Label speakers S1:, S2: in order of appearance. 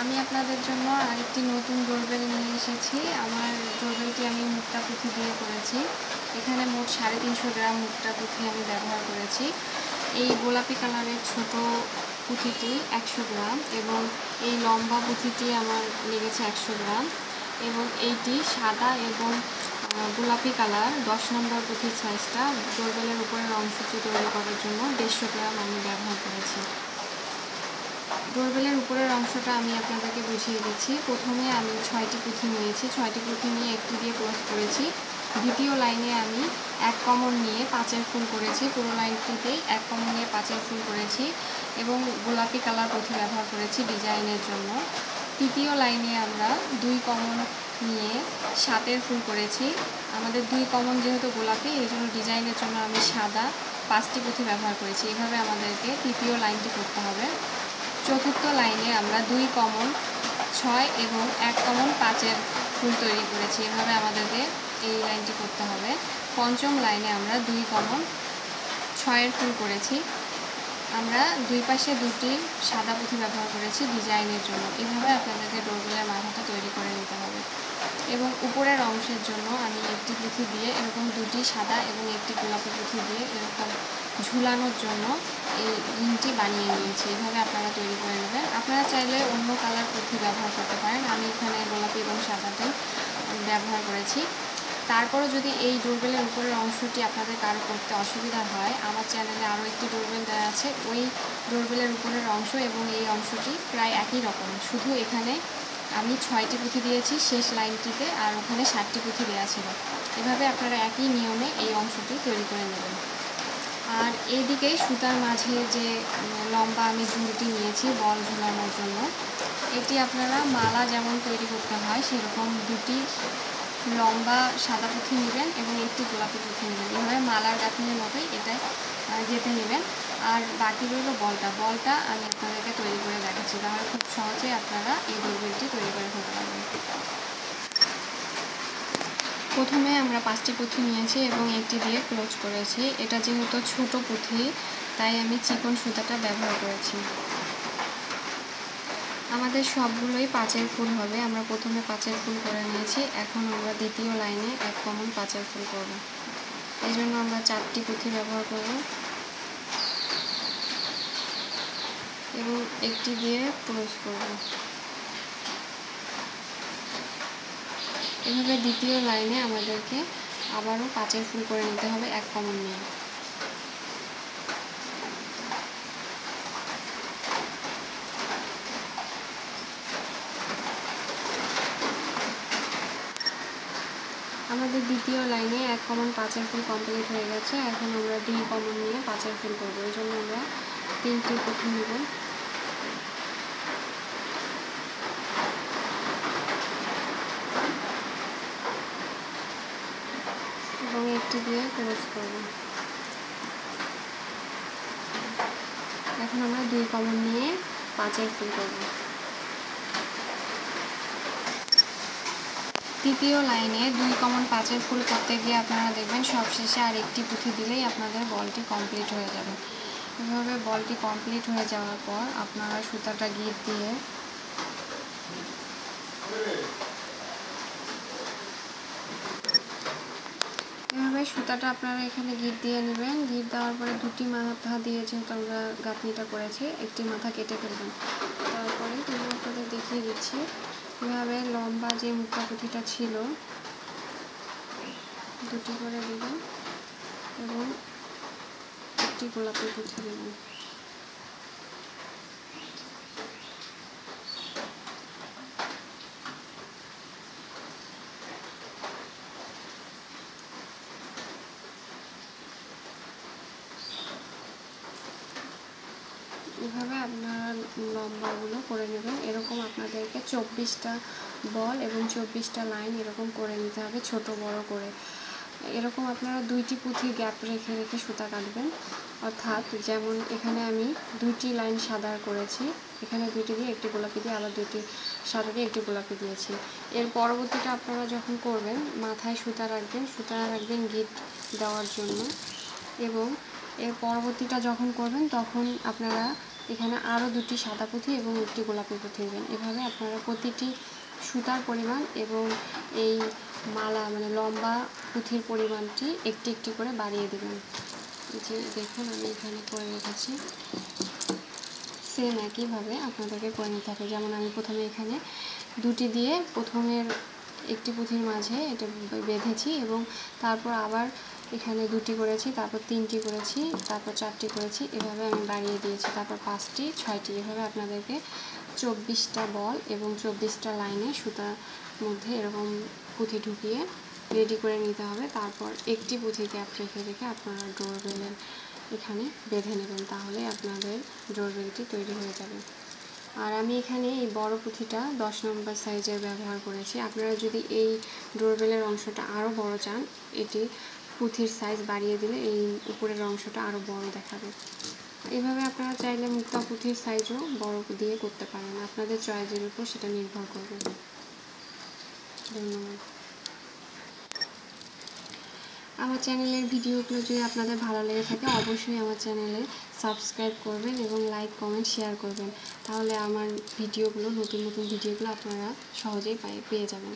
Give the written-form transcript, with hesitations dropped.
S1: আমি আপনাদের জন্য আরেকটি নতুন ডোরবেল নিয়ে এসেছি। আমার ডোরবেলটি আমি মুক্তা পুঁথি দিয়ে করেছি। এখানে মোট 350 গ্রাম মুক্তা পুঁথি আমি ব্যবহার করেছি। এই গোলাপি কালারের ছোট পুঁথিটি 100 গ্রাম এবং এই লম্বা পুঁথিটি আমার লেগেছে 100 গ্রাম এবং এইটি সাদা এবং গোলাপি কালার 10 নম্বর পুঁথির সাইজটা ডোরবেলের উপরের অংশটি তৈরি করার জন্য 150 গ্রাম আমি ব্যবহার করেছি। ডোরবেলের উপরের অংশটা আমি আপনাদেরকে বুঝিয়ে দিচ্ছি। প্রথমে আমি 6টি পুঁথি নিয়েছি। 6টি পুঁথি নিয়ে একটি দিয়ে ক্লোজ করেছি। দ্বিতীয় লাইনে আমি 1 কমন নিয়ে 5-এর ফুল করেছি। পুরো লাইনটিতেই 1 কমন নিয়ে 5-এর ফুল করেছি এবং গোলাপি কালার পুঁথি ব্যবহার করেছি ডিজাইনের জন্য। তৃতীয় লাইনে আমরা 2 কমন নিয়ে 7-এর ফুল করেছি। আমাদের 2 কমন যেহেতু গোলাপি, এই জন্য ডিজাইনের জন্য আমি সাদা 5টি পুঁথি ব্যবহার করেছি। এভাবে আমাদেরকে তৃতীয় লাইনটি করতে হবে। চতুর্থ লাইনে আমরা 2 কমন 6 এবং 1 কমন 5-এর ফুল তৈরি করেছি। এভাবে আমাদেরকে এই লাইনটি করতে হবে। পঞ্চম লাইনে আমরা 2 কমন 6-এর ফুল করেছি। আমরা দুই পাশে 2টি সাদা পুঁথি ব্যবহার করেছি ডিজাইনের জন্য। এভাবে আপনাদেরকে ডোরবেলের মাথাটা তৈরি করে নিতে হবে এবং উপরের অংশের জন্য আমি একটি পুঁথি দিয়ে এরকম 2টি সাদা এবং একটি গোলাপি পুঁথি দিয়ে এরকম ঝুলানোর জন্য এই রিংটি বানিয়ে নিয়েছি। এইভাবে আপনারা তৈরি করে নেবেন। আপনারা চাইলে অন্য কালার পুঁথি ব্যবহার করতে পারেন। আমি এখানে গোলাপি এবং সাদাটাই ব্যবহার করেছি। তারপরে যদি এই ডোরবেলের উপরের অংশটি আপনাদের কারো করতে অসুবিধা হয়, আমার চ্যানেলে আরও একটি ডোরবেল দেওয়া আছে। ওই ডোরবেলের উপরের অংশ এবং এই অংশটি প্রায় একই রকম, শুধু এখানে আমি 6টি পুঁথি দিয়েছি শেষ লাইনটিতে, আর ওখানে 7টি পুঁথি দেওয়া ছিল। এভাবে আপনারা একই নিয়মে এই অংশটি তৈরি করে নেবেন। আর এইদিকে সুতার মাঝে যে লম্বা আমি ঝুলটি নিয়েছি বল ঝুলানোর জন্য, এটি আপনারা মালা যেমন তৈরি করতে হয় সেরকম 2টি লম্বা সাদা পুঁথি নেবেন এবং একটি গোলাপি পুঁথি নেবেন। এভাবে মালার গাঁথনির মতোই এটা গেঁথে নেবেন। আর বাকি রইল বলটা আমি আপনাদেরকে তৈরি করে দেখাচ্ছি, তাহলে খুব সহজেই আপনারা এই ডোরবেলটি তৈরি করে ফেলতে পারবেন। প্রথমে আমরা 5টি পুঁথি নিয়েছি এবং একটি দিয়ে ক্লোজ করেছি। এটা যেহেতু ছোট পুঁথি তাই আমি চিকন সুতাটা ব্যবহার করেছি। আমাদের সবগুলোই 5-এর ফুল হবে। আমরা প্রথমে 5-এর ফুল করে নিয়েছি। এখন আমরা দ্বিতীয় লাইনে 1 কমন 5-এর ফুল করব। এই জন্য আমরা 4টি পুঁথি ব্যবহার করব এবং একটি দিয়ে ক্লোজ করব। এভাবে দ্বিতীয় লাইনে আমাদেরকে আবারও 5-এর ফুল করে নিতে হবে 1 কমন নিয়ে। আমাদের দ্বিতীয় লাইনে 1 কমন 5-এর ফুল কমপ্লিট হয়ে গেছে। এখন আমরা 2 কমন নিয়ে 5-এর ফুল করবো। এই জন্য আমরা 3টি পুঁথি নেব এবং একটি দিয়ে ক্লোজ করব। এখন আমরা 2 কমন নিয়ে 5-এর ফুল করব। তৃতীয় লাইনে 2 কমন 5-এর ফুল করতে গিয়ে আপনারা দেখবেন সবশেষে আর একটি পুঁথি দিলেই আপনাদের বলটি কমপ্লিট হয়ে যাবে। এভাবে বলটি কমপ্লিট হয়ে যাওয়ার পর আপনারা সুতাটা গিট দিয়ে এভাবে সুতাটা আপনারা এখানে গিট দিয়ে নেবেন। গিট দেওয়ার পরে 2টি মাথা দিয়ে যেহেতু আমরা গাঁথনিটা করেছি, একটি মাথা কেটে ফেলবেন। তারপরে আমি আপনাদের দেখিয়ে দিচ্ছি এভাবে লম্বা যে মুক্তা পুঁথিটা ছিল 2টি করে দেবেন এবং একটি গোলাপি পুঁথি দেবেন। এভাবে আপনারা লম্বাগুলো করে নেবেন। এরকম আপনাদেরকে 24টা বল এবং 24টা লাইন এরকম করে নিতে হবে, ছোট বড় করে। এরকম আপনারা 2টি পুঁথি গ্যাপ রেখে রেখে সুতা কাটবেন। অর্থাৎ যেমন এখানে আমি 2টি লাইন সাদা করেছি, এখানে 2টি দিয়ে একটি গোলাপি দিয়ে আবার 2টি সাদা দিয়ে একটি গোলাপি দিয়েছি। এর পরবর্তীটা আপনারা যখন করবেন মাথায় সুতা রাখবেন গিট দেওয়ার জন্য এবং এর পরবর্তীটা যখন করবেন তখন আপনারা এখানে আরও 2টি সাদা পুঁথি এবং 1টি গোলাপি পুঁথি দেবেন। এভাবে আপনারা প্রতিটি সুতার পরিমাণ এবং এই মালা মানে লম্বা পুঁথির পরিমাণটি একটি একটি করে বাড়িয়ে দেবেন। যে দেখুন আমি এখানে করে রেখেছি, সেম একইভাবে আপনাদেরকে করে নিতে হবে। যেমন আমি প্রথমে এখানে 2টি দিয়ে প্রথমের একটি পুঁথির মাঝে এটা বেঁধেছি এবং তারপর আবার এখানে 2টি করেছি, তারপর 3টি করেছি, তারপর 4টি করেছি, এভাবে আমি বাড়িয়ে দিয়েছি, তারপর 5টি 6টি। এভাবে আপনাদেরকে 24টা বল এবং 24টা লাইনে সুতার মধ্যে এরকম পুঁথি ঢুকিয়ে রেডি করে নিতে হবে। তারপর একটি পুঁথি গ্যাপ রেখে রেখে আপনারা ডোরবেলের এখানে বেঁধে নেবেন, তাহলে আপনাদের ডোরবেলটি তৈরি হয়ে যাবে। আর আমি এখানে এই বড় পুঁথিটা 10 নম্বর সাইজের ব্যবহার করেছি। আপনারা যদি এই ডোরবেলের অংশটা আরও বড় চান, এটি পুঁথির সাইজ বাড়িয়ে দিলে এই উপরের অংশটা আরও বড় দেখাবে। এভাবে আপনারা চাইলে মুক্তা পুঁথির সাইজও বড় দিয়ে করতে পারেন, আপনাদের চয়েসের উপর সেটা নির্ভর করবে। ধন্যবাদ। আমার চ্যানেলের ভিডিওগুলো যদি আপনাদের ভালো লেগে থাকে অবশ্যই আমার চ্যানেলে সাবস্ক্রাইব করবেন এবং লাইক কমেন্ট শেয়ার করবেন, তাহলে আমার ভিডিওগুলো নতুন নতুন ভিডিওগুলো আপনারা সহজেই পেয়ে যাবেন।